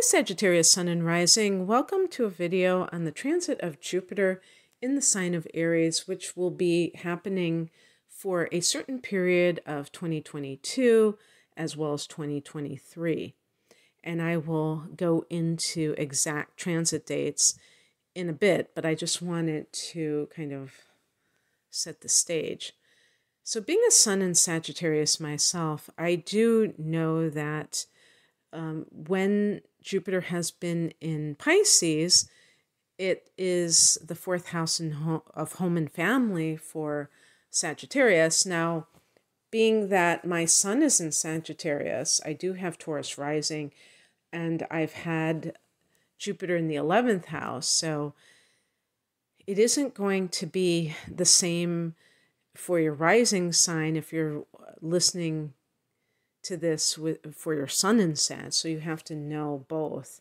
Sagittarius Sun and Rising. Welcome to a video on the transit of Jupiter in the sign of Aries, which will be happening for a certain period of 2022 as well as 2023. And I will go into exact transit dates in a bit, but I just wanted to kind of set the stage. So being a Sun in Sagittarius myself, I do know that when Jupiter has been in Pisces, it is the fourth house of home and family for Sagittarius. Now, being that my Sun is in Sagittarius, I do have Taurus rising, and I've had Jupiter in the 11th house, so it isn't going to be the same for your rising sign if you're listening to this for your Sun in Sag, so you have to know both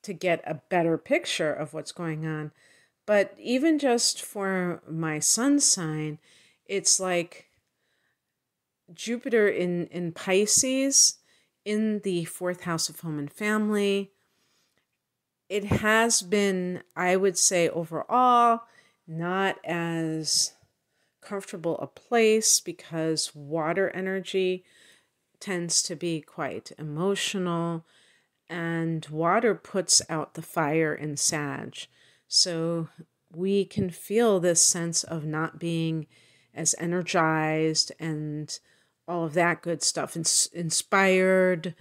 to get a better picture of what's going on. But even just for my Sun sign, it's like Jupiter in Pisces, in the fourth house of home and family. It has been, I would say, overall, not as comfortable a place because water energy tends to be quite emotional, and water puts out the fire in Sag. So we can feel this sense of not being as energized and all of that good stuff, inspired,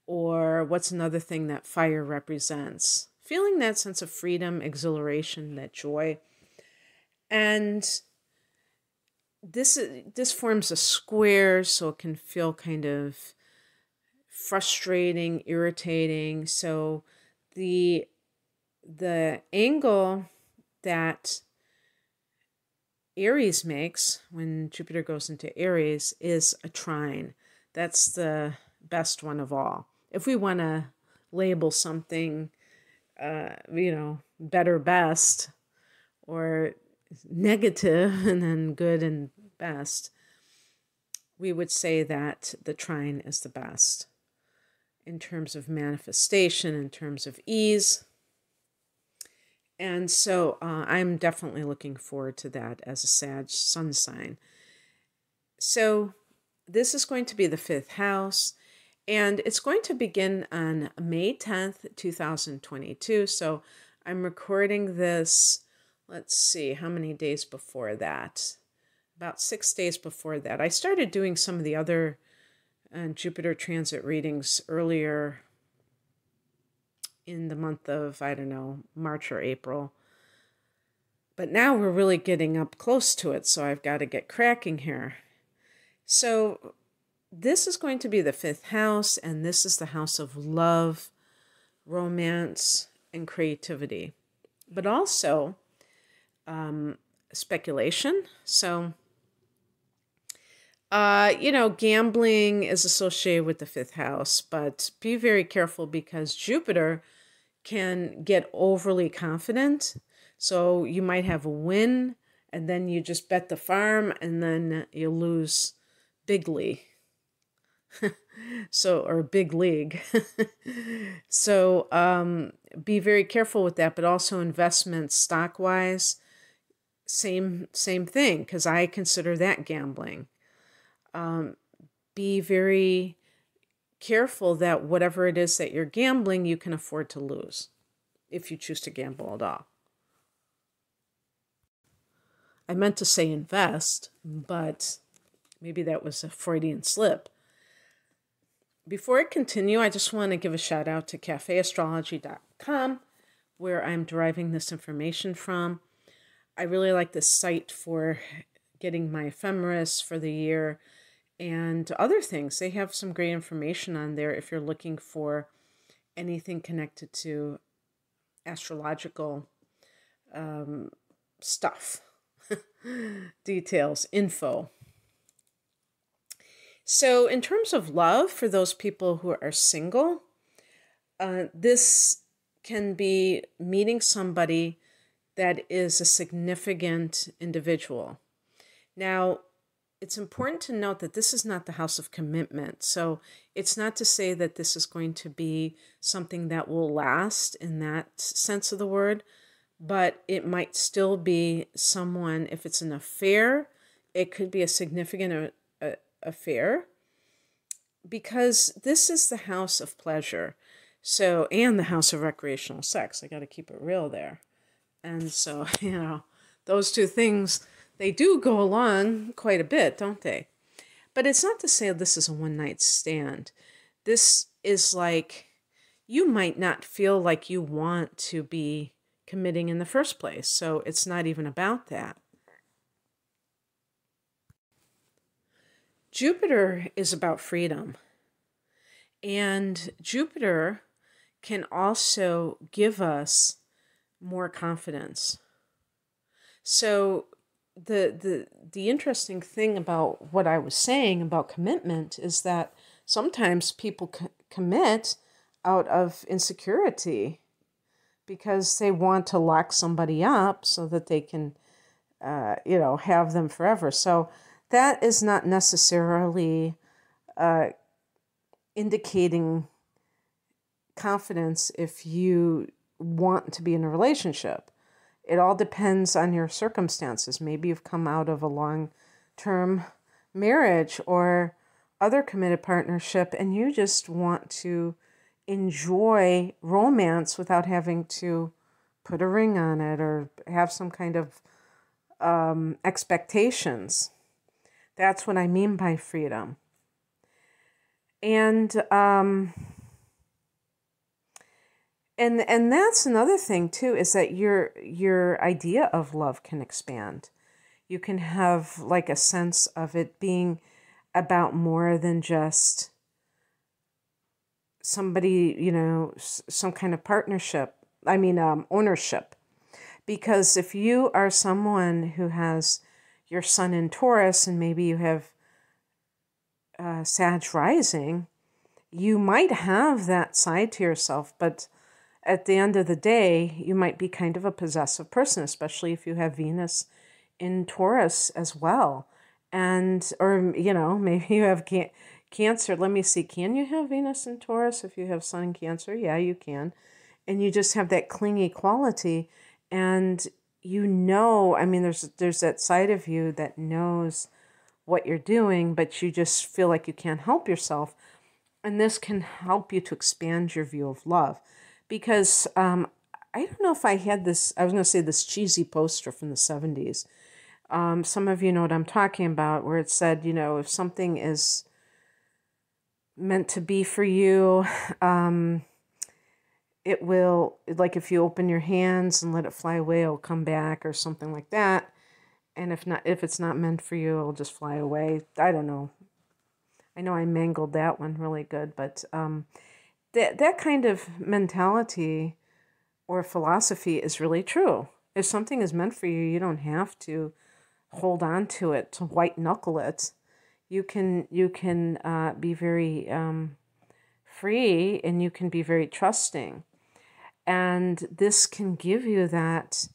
or what's another thing that fire represents? Feeling that sense of freedom, exhilaration, that joy. And this forms a square, so it can feel kind of frustrating, irritating. So the angle that Aries makes when Jupiter goes into Aries is a trine. That's the best one of all. If we want to label something, better, best, or negative and then good and best, we would say that the trine is the best in terms of manifestation, in terms of ease. And so I'm definitely looking forward to that as a Sag Sun sign. So this is going to be the 5th house, and it's going to begin on May 10th, 2022. So I'm recording this, let's see, how many days before that? About 6 days before that. I started doing some of the other Jupiter transit readings earlier in the month of, I don't know, March or April. But now we're really getting up close to it, so I've got to get cracking here. So this is going to be the 5th house, and this is the house of love, romance, and creativity. But also speculation. So, gambling is associated with the 5th house, but be very careful because Jupiter can get overly confident. So you might have a win, and then you just bet the farm, and then you lose bigly. Or big league. So be very careful with that, but also investments stock-wise, same thing, because I consider that gambling. Be very careful that whatever it is that you're gambling, you can afford to lose if you choose to gamble at all. I meant to say invest, but maybe that was a Freudian slip. Before I continue, I just want to give a shout out to cafeastrology.com, where I'm deriving this information from. I really like this site for getting my ephemeris for the year and other things. They have some great information on there if you're looking for anything connected to astrological stuff, details, info. So in terms of love, for those people who are single, this can be meeting somebody that is a significant individual. Now, it's important to note that this is not the house of commitment. So it's not to say that this is going to be something that will last in that sense of the word, but it might still be someone, if it's an affair, it could be a significant affair, because this is the house of pleasure. So, and the house of recreational sex. I got to keep it real there. And so, those two things, they do go along quite a bit, don't they? But it's not to say this is a one-night stand. This is like, you might not feel like you want to be committing in the first place. So it's not even about that. Jupiter is about freedom. And Jupiter can also give us more confidence. So the interesting thing about what I was saying about commitment is that sometimes people commit out of insecurity because they want to lock somebody up so that they can, have them forever. So that is not necessarily indicating confidence if you want to be in a relationship. It all depends on your circumstances. Maybe you've come out of a long-term marriage or other committed partnership and you just want to enjoy romance without having to put a ring on it or have some kind of expectations. That's what I mean by freedom. And that's another thing too, is that your idea of love can expand. You can have like a sense of it being about more than just somebody, some kind of partnership. Ownership. Because if you are someone who has your sun in Taurus and maybe you have Sag rising, you might have that side to yourself, but at the end of the day, you might be kind of a possessive person, especially if you have Venus in Taurus as well. Or maybe you have Cancer. Let me see. Can you have Venus in Taurus if you have Sun in Cancer? Yeah, you can. And you just have that clingy quality. And there's that side of you that knows what you're doing, but you just feel like you can't help yourself. And this can help you to expand your view of love. Because I don't know if I had this, I was going to say this cheesy poster from the 70s. Some of you know what I'm talking about, where it said, if something is meant to be for you, it will, like if you open your hands and let it fly away, it'll come back or something like that. And if it's not meant for you, it'll just fly away. I don't know. I know I mangled that one really good, but that kind of mentality or philosophy is really true. If something is meant for you, you don't have to hold on to it, to white knuckle it. You can be very free, and you can be very trusting. And this can give you that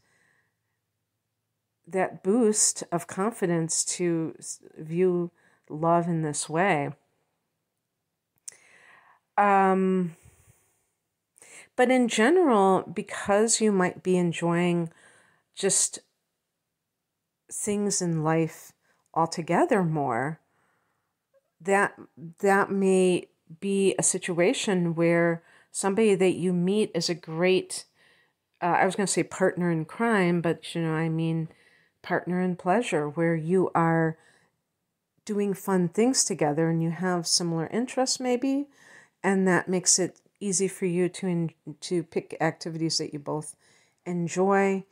boost of confidence to view love in this way. But in general, because you might be enjoying just things in life altogether more, that may be a situation where somebody that you meet is a great, I was going to say partner in crime, but partner in pleasure, where you are doing fun things together and you have similar interests maybe, and that makes it easy for you to pick activities that you both enjoy.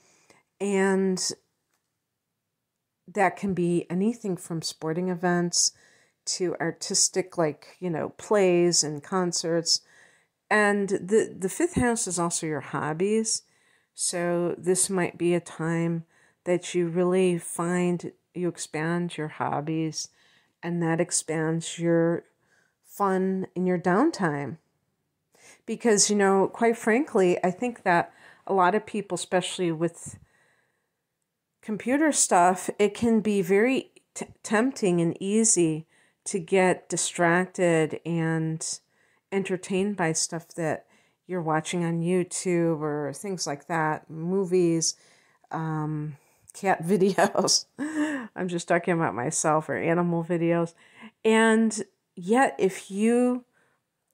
And that can be anything from sporting events to artistic, plays and concerts. And the fifth house is also your hobbies. So this might be a time that you really find you expand your hobbies, and that expands your fun in your downtime. Because, quite frankly, I think that a lot of people, especially with computer stuff, it can be very tempting and easy to get distracted and entertained by stuff that you're watching on YouTube or things like that, movies, cat videos. I'm just talking about myself, or animal videos. And yet, if you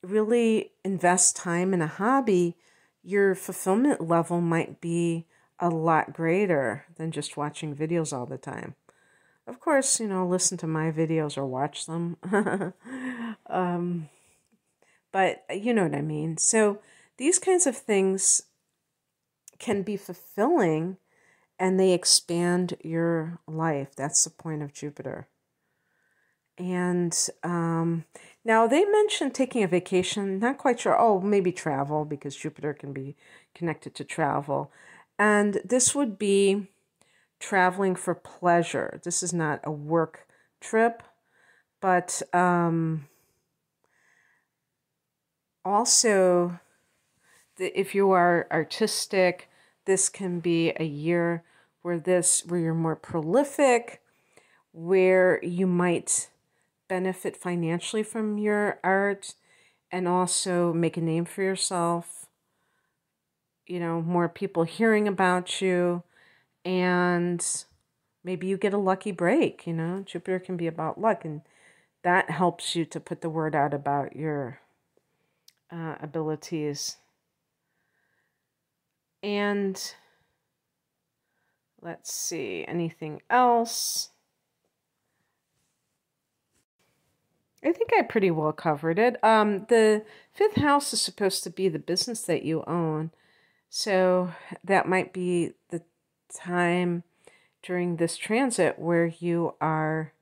really invest time in a hobby, your fulfillment level might be a lot greater than just watching videos all the time. Of course, listen to my videos or watch them. But you know what I mean. So these kinds of things can be fulfilling, and they expand your life. That's the point of Jupiter. And now they mentioned taking a vacation. Not quite sure. Oh, maybe travel, because Jupiter can be connected to travel. And this would be traveling for pleasure. This is not a work trip, but also, if you are artistic, this can be a year where you're more prolific, where you might benefit financially from your art and also make a name for yourself. More people hearing about you, and maybe you get a lucky break. Jupiter can be about luck, and that helps you to put the word out about your abilities. And let's see, anything else? I think I pretty well covered it. The 5th house is supposed to be the business that you own. So that might be the time during this transit where you are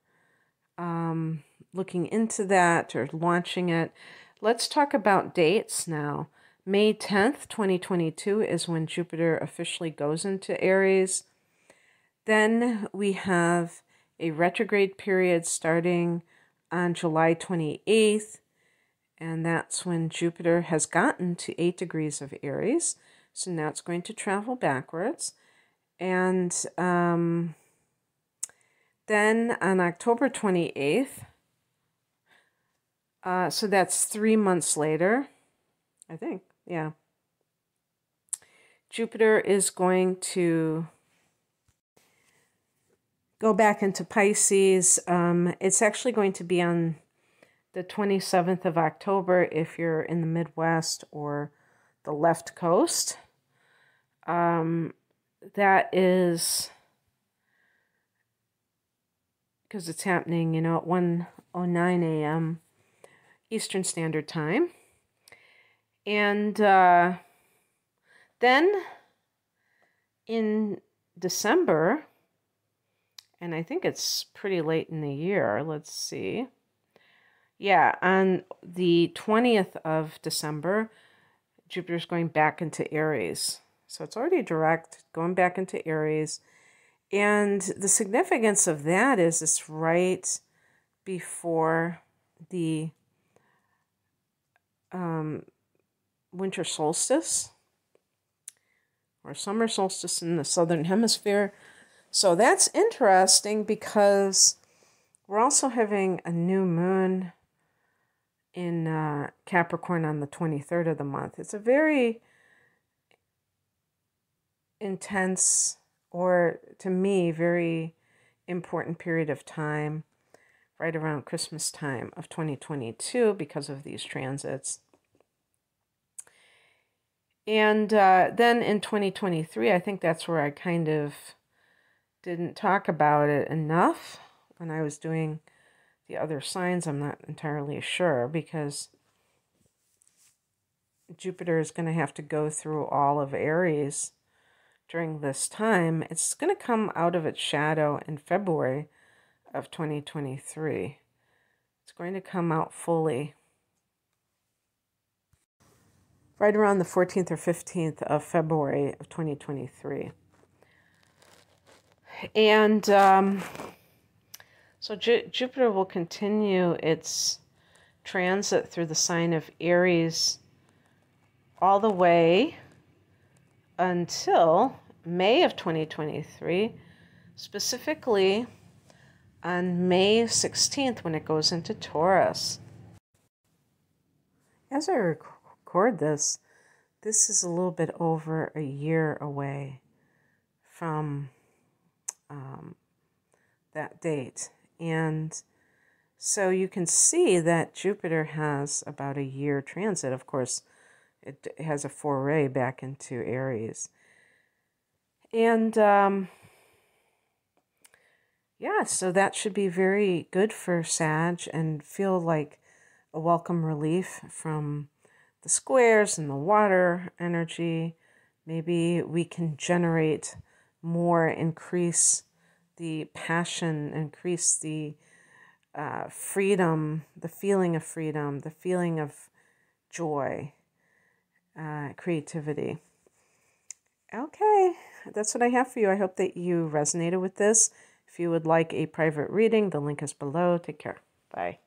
looking into that or launching it. Let's talk about dates now. May 10th, 2022 is when Jupiter officially goes into Aries. Then we have a retrograde period starting on July 28th, and that's when Jupiter has gotten to 8 degrees of Aries. So now it's going to travel backwards. And then on October 28th, so that's 3 months later, I think, yeah. Jupiter is going to go back into Pisces. It's actually going to be on the 27th of October if you're in the Midwest or the left coast. That is because it's happening, at 1:09 a.m. Eastern Standard Time. And then in December, and I think it's pretty late in the year, let's see. Yeah, on the 20th of December, Jupiter's going back into Aries. So it's already direct, going back into Aries. And the significance of that is it's right before the winter solstice or summer solstice in the southern hemisphere. So that's interesting because we're also having a new moon in Capricorn on the 23rd of the month. It's a very intense, or to me, very important period of time right around Christmas time of 2022 because of these transits. And then in 2023, I think that's where I kind of didn't talk about it enough when I was doing the other signs. I'm not entirely sure because Jupiter is going to have to go through all of Aries during this time. It's going to come out of its shadow in February of 2023. It's going to come out fully right around the 14th or 15th of February of 2023. And so Jupiter will continue its transit through the sign of Aries all the way until May of 2023, specifically on May 16th when it goes into Taurus. As I record this is a little bit over a year away from that date. And so you can see that Jupiter has about a year transit. Of course, it has a foray back into Aries. And yeah, so that should be very good for Sag and feel like a welcome relief from the squares and the water energy. Maybe we can generate more, increase the passion, increase the freedom, the feeling of joy, creativity. Okay, that's what I have for you. I hope that you resonated with this. If you would like a private reading, the link is below. Take care. Bye.